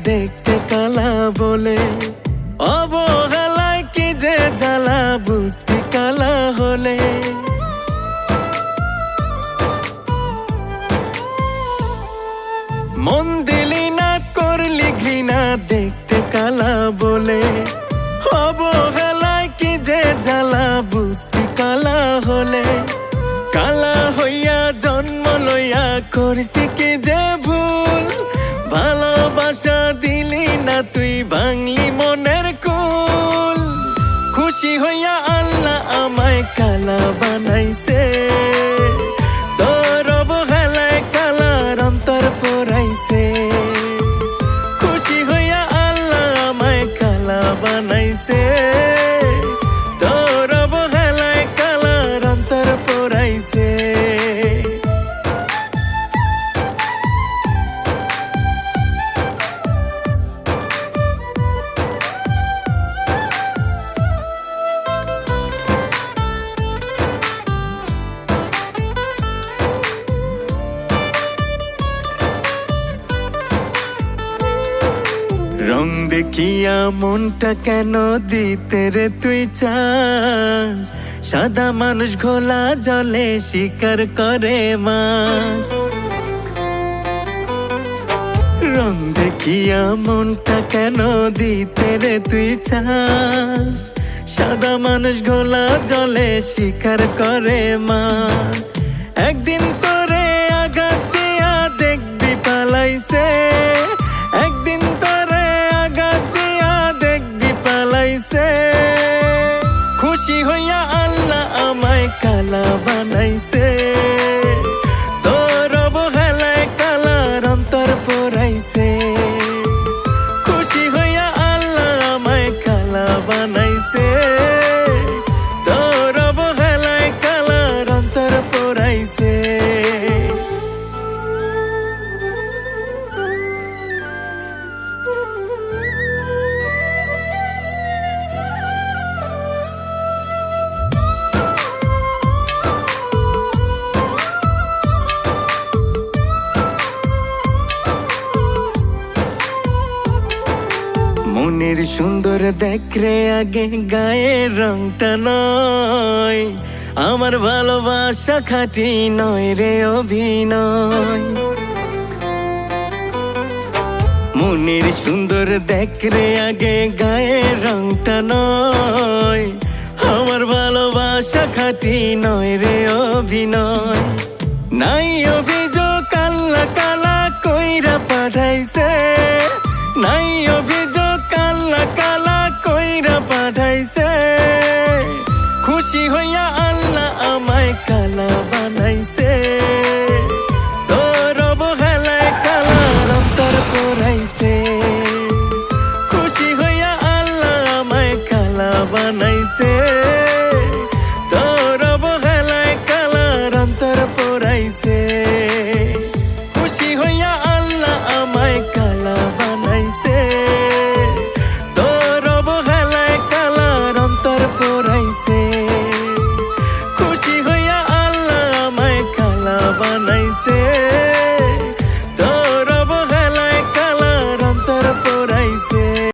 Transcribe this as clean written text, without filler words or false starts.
দেখতে কালা বলে অবহেলায় কি যে জ্বালা বুঝতে কালা হলে মন দিলি না করলি ঘৃণা দেখতে কালা বলে অবহেলায় কি যে জ্বালা বুঝতে কালা হলে কালা হইয়া জন্ম লইয়া করছি কি যে ভুল ভালোবাসা দিলি না তুই ভাঙলি মনের কুল খুশি হইয়া আল্লাহ আমায় কালা বানাইছে তোর অবহেলায় কালার অন্তর পোড়াইছে খুশি হইয়া আল্লাহ আমায় কালা বানাইছে তোর অবহেলায় কালার অন্তর পোড়াইছে রং দেখিয়া মনটা কেন দিতে রে তুই চাস সাদা মানুষ ঘোলা জলে শিকার করে মাছ রং দেখিয়া মনটা কেন দিতে রে তুই চাস সাদা মানুষ ঘোলা জলে শিকার করে মাছ একদিন তোরে আঘাত দিয়া দেখবি পালাইছে একদিন তোরে আঘাত দিয়া দেখবি পালাইছে খুশি হইয়া আল্লাহ আমায় কালা বানাইছে তোর অবহেলায় কালার অন্তর পোড়াইছে খুশি হইয়া আল্লাহ আমায় কালা বানাইছে তোর অবহেলায় কালার অন্তর পোড়াইছে মনের সুন্দর দেখরে আগে গায়ের রংটা নয় আমার ভালোবাসা খাঁটি নয় রে অভিনয় মনের সুন্দর দেখরে আগে গায়ের রংটা নয় আমার ভালোবাসা খাঁটি নয় রে অভিনয় নাই অভিযোগ কাল্লা কালা কইরা পাঠাইছে নাই অভিযোগ কাল্লা কালা কইরা পাঠাইছে খুশি হইয়া আল্লাহ আমায় কালা